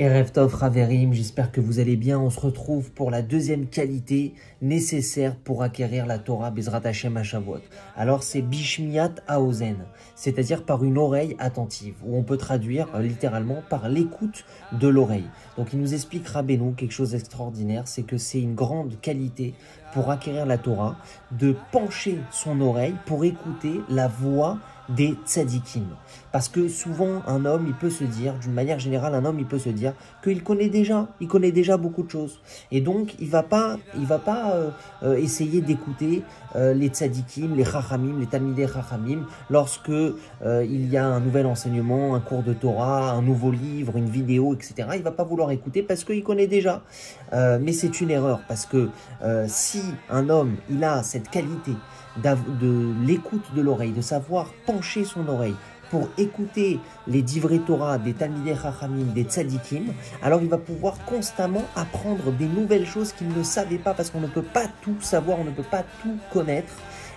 Erev Tov Raverim, j'espère que vous allez bien. On se retrouve pour la deuxième qualité nécessaire pour acquérir la Torah Bezrat Hashem à Shavuot. Alors c'est Bishmiat Haozen, c'est-à-dire par une oreille attentive, ou on peut traduire littéralement par l'écoute de l'oreille. Donc il nous explique Rabbeinu quelque chose d'extraordinaire, c'est que c'est une grande qualité pour acquérir la Torah, de pencher son oreille pour écouter la voix des tzadikim. Parce que souvent, un homme, il peut se dire, d'une manière générale, un homme, il peut se dire qu'il connaît déjà beaucoup de choses. Et donc, il va pas essayer d'écouter les tzadikim, les chachamim, les talmidei chachamim, lorsque il y a un nouvel enseignement, un cours de Torah, un nouveau livre, une vidéo, etc. Il va pas vouloir écouter parce qu'il connaît déjà. Mais c'est une erreur, parce que si un homme, il a cette qualité de l'écoute de l'oreille, de savoir pencher son oreille pour écouter les divrei Torah des talmidei chachamim, des tzadikim, alors il va pouvoir constamment apprendre des nouvelles choses qu'il ne savait pas, parce qu'on ne peut pas tout savoir, on ne peut pas tout connaître,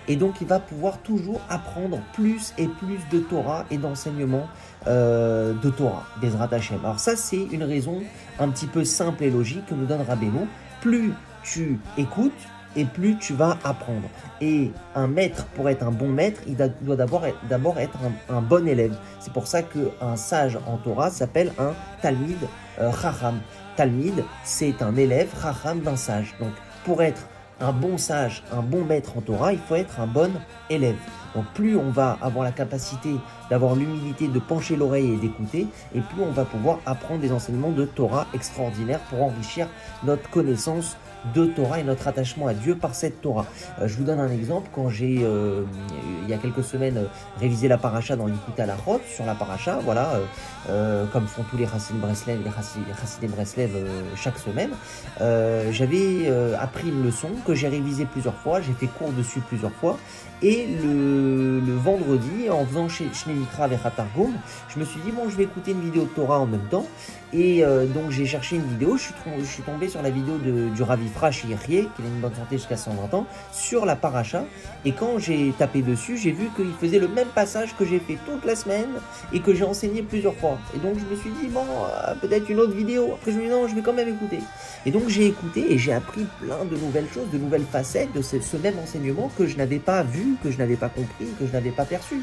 et donc il va pouvoir toujours apprendre plus et plus de Torah et d'enseignement de Torah, Bezrat Hashem. Alors ça, c'est une raison un petit peu simple et logique que nous donne Rabbeinu. Plus tu écoutes, et plus tu vas apprendre. Et un maître, pour être un bon maître, il doit d'abord être un bon élève. C'est pour ça qu'un sage en Torah s'appelle un talmid chacham. Talmid, c'est un élève chacham d'un sage. Donc, pour être un bon sage, un bon maître en Torah, il faut être un bon élève. Donc plus on va avoir la capacité d'avoir l'humilité de pencher l'oreille et d'écouter, et plus on va pouvoir apprendre des enseignements de Torah extraordinaires pour enrichir notre connaissance de Torah et notre attachement à Dieu par cette Torah. Je vous donne un exemple. Quand j'ai, il y a quelques semaines, révisé la paracha dans l'Ikut Halachot, sur la paracha, voilà, comme font tous les Chassidim Breslev, chaque semaine, j'avais appris une leçon que j'ai révisée plusieurs fois, j'ai fait cours dessus plusieurs fois, et le vendredi, en faisant Shnei Mikra avec Targum, je me suis dit, bon, je vais écouter une vidéo de Torah en même temps, et donc j'ai cherché une vidéo, je suis tombé sur la vidéo du Rav Ifrach Yechie, qui a une bonne santé jusqu'à 120 ans, sur la paracha, et quand j'ai tapé dessus, j'ai vu qu'il faisait le même passage que j'ai fait toute la semaine, et que j'ai enseigné plusieurs fois. Et donc je me suis dit, bon, peut-être une autre vidéo. Après je me suis dit, non, je vais quand même écouter. Et donc j'ai écouté, et j'ai appris plein de nouvelles choses, de nouvelles facettes de ce même enseignement que je n'avais pas vu, que je n'avais pas compris, que je n'avais pas perçu.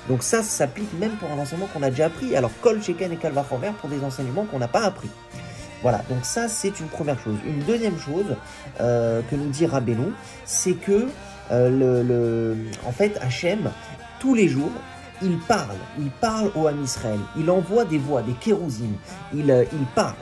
Donc ça s'applique même pour un enseignement qu'on a déjà appris. Alors Kol Sheken et Kal Vachomer pour des enseignements qu'on n'a pas appris. Voilà, donc ça c'est une première chose. Une deuxième chose que nous dit Rabbeinu, c'est que en fait Hachem, tous les jours, il parle au Ham Israël, il envoie des voix, des kérousim, il parle.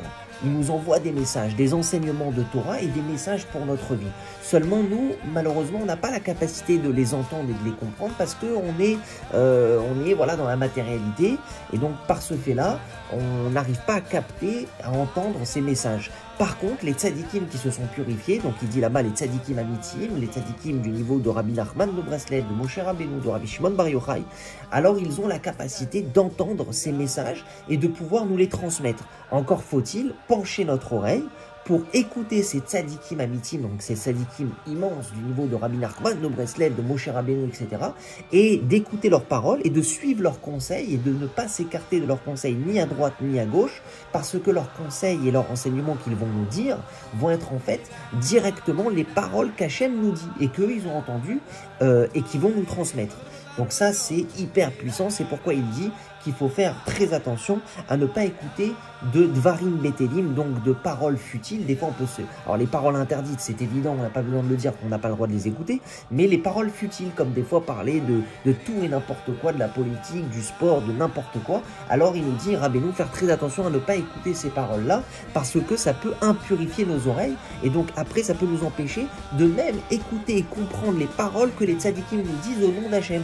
Il nous envoie des messages, des enseignements de Torah et des messages pour notre vie. Seulement, nous, malheureusement, on n'a pas la capacité de les entendre et de les comprendre parce qu'on est, voilà, dans la matérialité. Et donc, par ce fait-là, on n'arrive pas à capter, à entendre ces messages. Par contre, les tzadikim qui se sont purifiés, donc il dit là-bas les tzadikim amitim, les tzadikim du niveau de Rabbi Nachman de Breslev, de Moshe Rabbeinu, de Rabbi Shimon Bar Yochai, alors ils ont la capacité d'entendre ces messages et de pouvoir nous les transmettre. Encore faut-il pencher notre oreille pour écouter ces tzadikim amitim, donc ces tzadikim immenses du niveau de Rabbi Nachman, de Breslev, de Moshe Rabbeinu, etc., et d'écouter leurs paroles et de suivre leurs conseils et de ne pas s'écarter de leurs conseils ni à droite ni à gauche, parce que leurs conseils et leurs enseignements qu'ils vont nous dire vont être en fait directement les paroles qu'Hachem nous dit et qu'eux ils ont entendues et qui vont nous transmettre. Donc ça c'est hyper puissant, c'est pourquoi il dit qu'il faut faire très attention à ne pas écouter de dvarim betelim, donc de paroles futiles. Des fois on peut se... Alors les paroles interdites, c'est évident, on n'a pas besoin de le dire qu'on n'a pas le droit de les écouter, mais les paroles futiles, comme des fois parler de tout et n'importe quoi, de la politique, du sport, de n'importe quoi, alors il nous dit, Rabbeinu, faire très attention à ne pas écouter ces paroles-là, parce que ça peut impurifier nos oreilles, et donc après ça peut nous empêcher de même écouter et comprendre les paroles que les tzadikim nous disent au nom d'Hachem.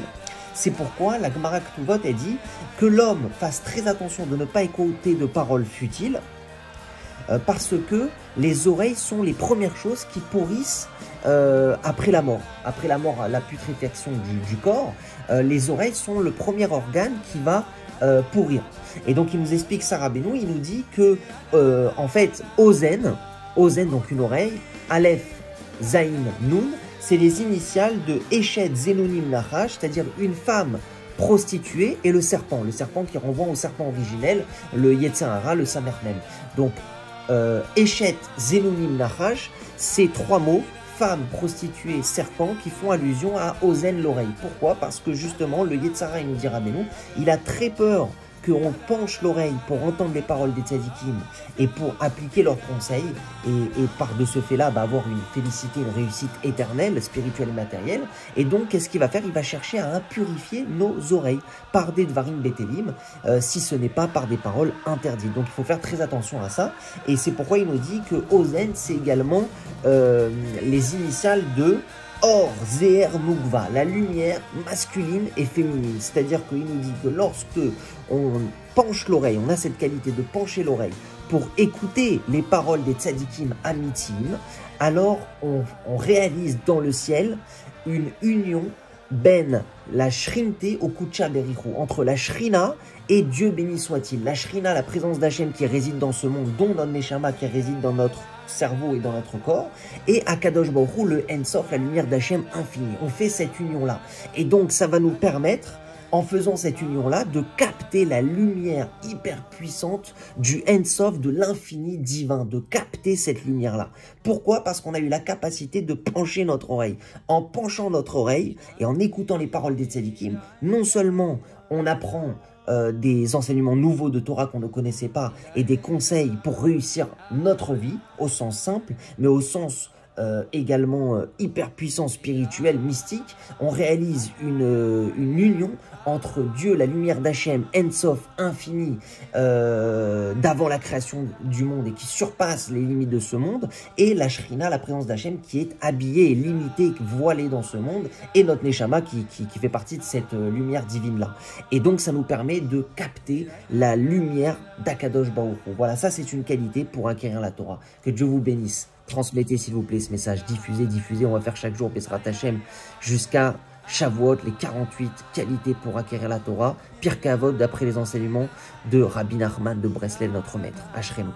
C'est pourquoi la Gemara Ketuvot a dit que l'homme fasse très attention de ne pas écouter de paroles futiles, parce que les oreilles sont les premières choses qui pourrissent après la mort. Après la mort, la putréfaction du corps, les oreilles sont le premier organe qui va pourrir. Et donc il nous explique ça, Rabbeinu, il nous dit que en fait, Ozen, donc une oreille, Aleph, Zayin, Nun, c'est les initiales de Eshet Zenonim Nachash, c'est-à-dire une femme prostituée et le serpent qui renvoie au serpent originel, le Yetzer Hara, le Samer même. Donc, Eshet, Zenonim, Nachash, ces trois mots, femme, prostituée, serpent, qui font allusion à Ozen, l'oreille. Pourquoi? Parce que justement, le Yetzer Hara, il nous dira, mais nous, il a très peur qu'on penche l'oreille pour entendre les paroles des tzadikim et pour appliquer leurs conseils et par de ce fait-là avoir une félicité, une réussite éternelle, spirituelle et matérielle. Et donc, qu'est-ce qu'il va faire? Il va chercher à impurifier nos oreilles par des dvarim betelim, si ce n'est pas par des paroles interdites. Donc, il faut faire très attention à ça. Et c'est pourquoi il nous dit que Ozen, c'est également les initiales de Or, Zeher Nukva, la lumière masculine et féminine. C'est-à-dire qu'il nous dit que lorsque on penche l'oreille, on a cette qualité de pencher l'oreille pour écouter les paroles des tzadikim amitim, alors on réalise dans le ciel une union ben la shrinté au kucha berichou, entre la shrina et Dieu béni soit-il. La shrina, la présence d'Hachem qui réside dans ce monde, dont notre neshama qui réside dans notre cerveau et dans notre corps, et Akadosh Baruch Hu, le Ensof, la lumière d'Hachem infinie. On fait cette union-là. Et donc, ça va nous permettre, en faisant cette union-là, de capter la lumière hyper puissante du Ensof, de l'infini divin, de capter cette lumière-là. Pourquoi? Parce qu'on a eu la capacité de pencher notre oreille. En penchant notre oreille et en écoutant les paroles des tzadikim, non seulement on apprend des enseignements nouveaux de Torah qu'on ne connaissait pas et des conseils pour réussir notre vie au sens simple, mais au sens également hyper puissant, spirituel, mystique. On réalise une union entre Dieu, la lumière d'Hachem, Ensof, infini, d'avant la création du monde et qui surpasse les limites de ce monde, et la Shrina, la présence d'Hachem, qui est habillée et limitée, voilée dans ce monde, et notre Neshama qui fait partie de cette lumière divine-là. Et donc ça nous permet de capter la lumière d'Akadosh Baruch Hu. Voilà, ça c'est une qualité pour acquérir la Torah. Que Dieu vous bénisse. Transmettez s'il vous plaît ce message, diffusez, on va faire chaque jour Bezrat Hashem jusqu'à Shavuot, les 48 qualités pour acquérir la Torah, Pirkei Avot d'après les enseignements de Rabbi Nachman de Breslev, notre maître. Ashrenu.